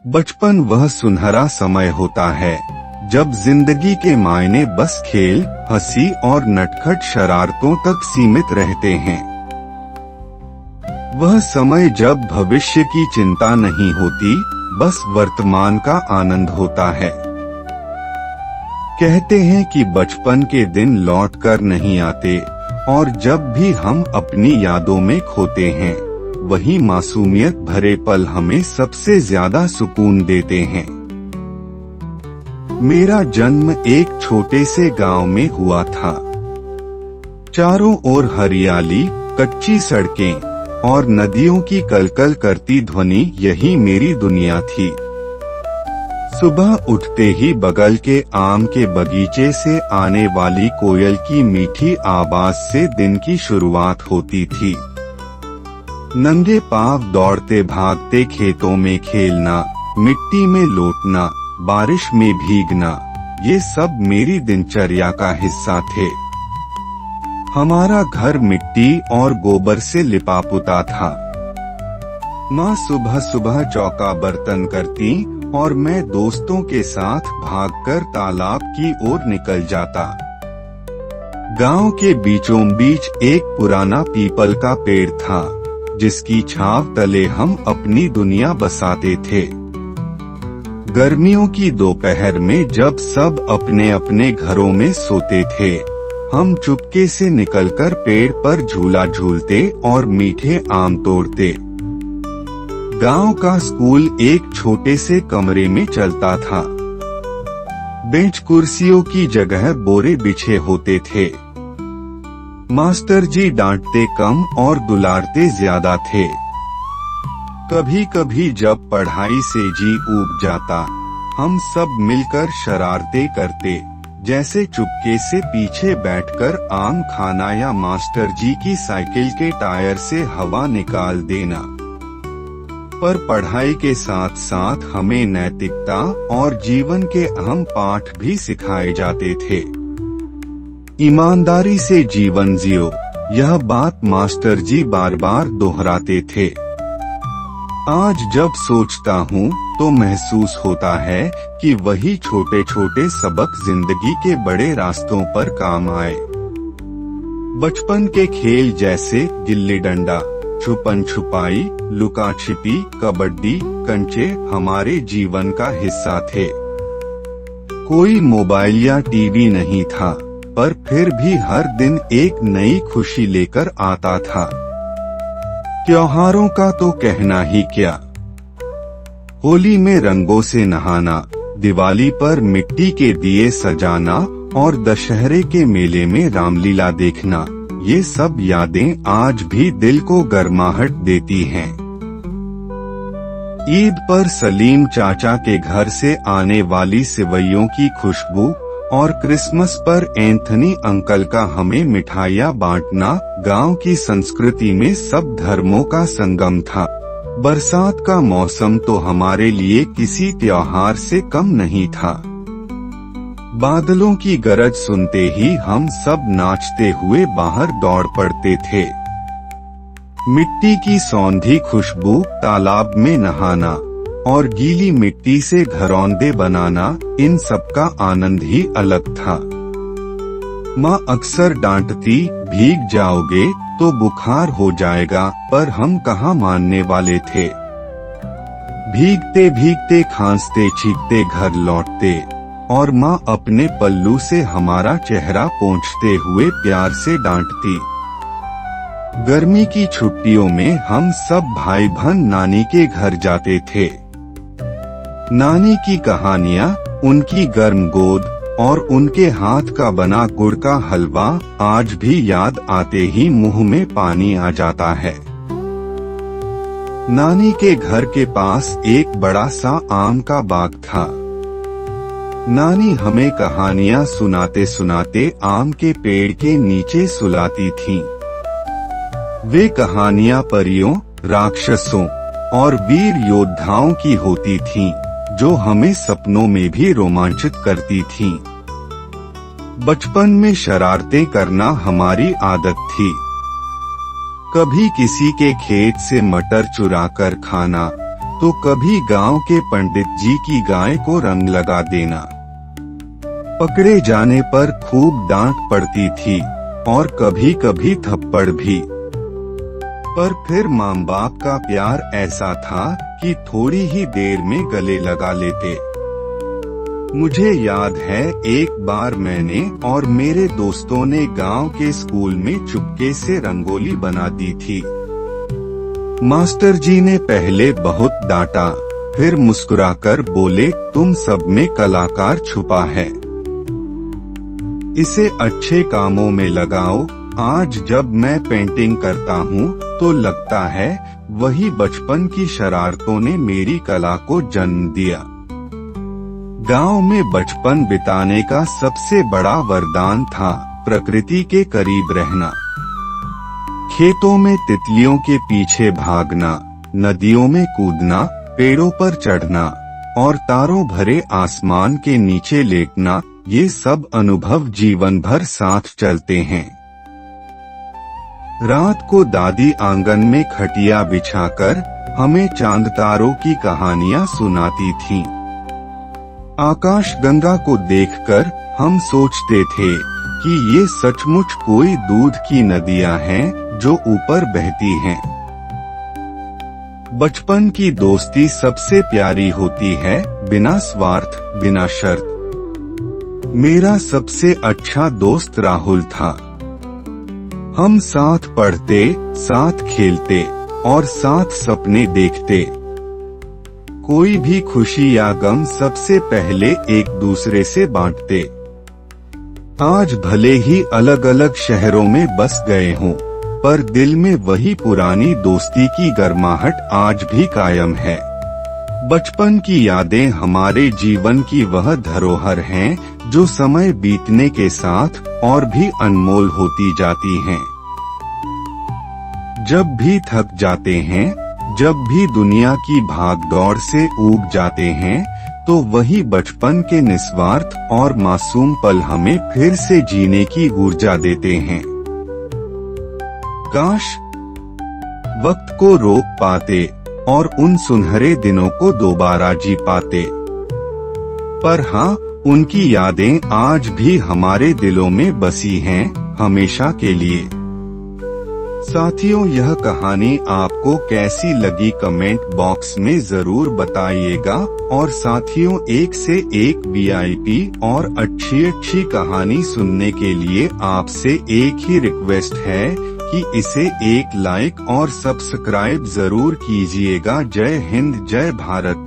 बचपन वह सुनहरा समय होता है जब जिंदगी के मायने बस खेल, हंसी और नटखट शरारतों तक सीमित रहते हैं। वह समय जब भविष्य की चिंता नहीं होती, बस वर्तमान का आनंद होता है। कहते हैं कि बचपन के दिन लौट कर नहीं आते और जब भी हम अपनी यादों में खोते हैं, वही मासूमियत भरे पल हमें सबसे ज्यादा सुकून देते हैं। मेरा जन्म एक छोटे से गांव में हुआ था। चारों ओर हरियाली, कच्ची सड़कें और नदियों की कलकल करती ध्वनि, यही मेरी दुनिया थी। सुबह उठते ही बगल के आम के बगीचे से आने वाली कोयल की मीठी आवाज से दिन की शुरुआत होती थी। नंगे पांव दौड़ते भागते खेतों में खेलना, मिट्टी में लोटना, बारिश में भीगना, ये सब मेरी दिनचर्या का हिस्सा थे। हमारा घर मिट्टी और गोबर से लिपा पुता था। माँ सुबह सुबह चौका बर्तन करती और मैं दोस्तों के साथ भागकर तालाब की ओर निकल जाता। गांव के बीचों बीच एक पुराना पीपल का पेड़ था, जिसकी छांव तले हम अपनी दुनिया बसाते थे। गर्मियों की दोपहर में जब सब अपने अपने घरों में सोते थे, हम चुपके से निकलकर पेड़ पर झूला झूलते और मीठे आम तोड़ते। गांव का स्कूल एक छोटे से कमरे में चलता था। बेंच कुर्सियों की जगह बोरे बिछे होते थे। मास्टर जी डांटते कम और दुलारते ज्यादा थे। कभी कभी जब पढ़ाई से जी ऊब जाता, हम सब मिलकर शरारतें करते, जैसे चुपके से पीछे बैठकर आम खाना या मास्टर जी की साइकिल के टायर से हवा निकाल देना। पर पढ़ाई के साथ साथ हमें नैतिकता और जीवन के अहम पाठ भी सिखाए जाते थे। ईमानदारी से जीवन जियो, यह बात मास्टर जी बार बार दोहराते थे। आज जब सोचता हूँ तो महसूस होता है कि वही छोटे छोटे सबक जिंदगी के बड़े रास्तों पर काम आए। बचपन के खेल जैसे गिल्ली डंडा, छुपन छुपाई, लुका छिपी, कबड्डी, कंचे हमारे जीवन का हिस्सा थे। कोई मोबाइल या टीवी नहीं था, पर फिर भी हर दिन एक नई खुशी लेकर आता था। त्योहारों का तो कहना ही क्या। होली में रंगों से नहाना, दिवाली पर मिट्टी के दिए सजाना और दशहरे के मेले में रामलीला देखना, ये सब यादें आज भी दिल को गर्माहट देती हैं। ईद पर सलीम चाचा के घर से आने वाली सेवइयों की खुशबू और क्रिसमस पर एंथनी अंकल का हमें मिठाइयाँ बांटना, गांव की संस्कृति में सब धर्मों का संगम था। बरसात का मौसम तो हमारे लिए किसी त्योहार से कम नहीं था। बादलों की गरज सुनते ही हम सब नाचते हुए बाहर दौड़ पड़ते थे। मिट्टी की सौंधी खुशबू, तालाब में नहाना और गीली मिट्टी से घरौंदे बनाना, इन सब का आनंद ही अलग था। माँ अक्सर डांटती, भीग जाओगे तो बुखार हो जाएगा, पर हम कहाँ मानने वाले थे। भीगते भीगते खांसते छींकते घर लौटते और माँ अपने पल्लू से हमारा चेहरा पोंछते हुए प्यार से डांटती। गर्मी की छुट्टियों में हम सब भाई बहन नानी के घर जाते थे। नानी की कहानियाँ, उनकी गर्म गोद और उनके हाथ का बना गुड़ का हलवा आज भी याद आते ही मुंह में पानी आ जाता है। नानी के घर के पास एक बड़ा सा आम का बाग था। नानी हमें कहानियाँ सुनाते सुनाते आम के पेड़ के नीचे सुलाती थीं। वे कहानियाँ परियों, राक्षसों और वीर योद्धाओं की होती थीं, जो हमें सपनों में भी रोमांचित करती थीं। बचपन में शरारतें करना हमारी आदत थी। कभी किसी के खेत से मटर चुराकर खाना, तो कभी गांव के पंडित जी की गाय को रंग लगा देना। पकड़े जाने पर खूब डांट पड़ती थी और कभी कभी थप्पड़ भी। पर फिर माँ बाप का प्यार ऐसा था कि थोड़ी ही देर में गले लगा लेते। मुझे याद है एक बार मैंने और मेरे दोस्तों ने गांव के स्कूल में चुपके से रंगोली बना दी थी। मास्टर जी ने पहले बहुत डांटा, फिर मुस्कुराकर बोले, तुम सब में कलाकार छुपा है, इसे अच्छे कामों में लगाओ। आज जब मैं पेंटिंग करता हूँ तो लगता है वही बचपन की शरारतों ने मेरी कला को जन्म दिया। गांव में बचपन बिताने का सबसे बड़ा वरदान था प्रकृति के करीब रहना। खेतों में तितलियों के पीछे भागना, नदियों में कूदना, पेड़ों पर चढ़ना और तारों भरे आसमान के नीचे लेटना, ये सब अनुभव जीवन भर साथ चलते हैं। रात को दादी आंगन में खटिया बिछाकर हमें चांद तारों की कहानियां सुनाती थीं। आकाश गंगा को देखकर हम सोचते थे कि ये सचमुच कोई दूध की नदियां हैं जो ऊपर बहती हैं। बचपन की दोस्ती सबसे प्यारी होती है, बिना स्वार्थ, बिना शर्त। मेरा सबसे अच्छा दोस्त राहुल था। हम साथ पढ़ते, साथ खेलते और साथ सपने देखते। कोई भी खुशी या गम सबसे पहले एक दूसरे से बांटते। आज भले ही अलग अलग शहरों में बस गए हों, पर दिल में वही पुरानी दोस्ती की गर्माहट आज भी कायम है। बचपन की यादें हमारे जीवन की वह धरोहर हैं जो समय बीतने के साथ और भी अनमोल होती जाती हैं। जब भी थक जाते हैं, जब भी दुनिया की भागदौड़ से ऊब जाते हैं, तो वही बचपन के निस्वार्थ और मासूम पल हमें फिर से जीने की ऊर्जा देते हैं। काश वक्त को रोक पाते और उन सुनहरे दिनों को दोबारा जी पाते। पर हाँ, उनकी यादें आज भी हमारे दिलों में बसी हैं, हमेशा के लिए। साथियों, यह कहानी आपको कैसी लगी कमेंट बॉक्स में जरूर बताइएगा। और साथियों, एक से एक वीआईपी और अच्छी कहानी सुनने के लिए आपसे एक ही रिक्वेस्ट है कि इसे एक लाइक और सब्सक्राइब जरूर कीजिएगा। जय हिंद, जय भारत।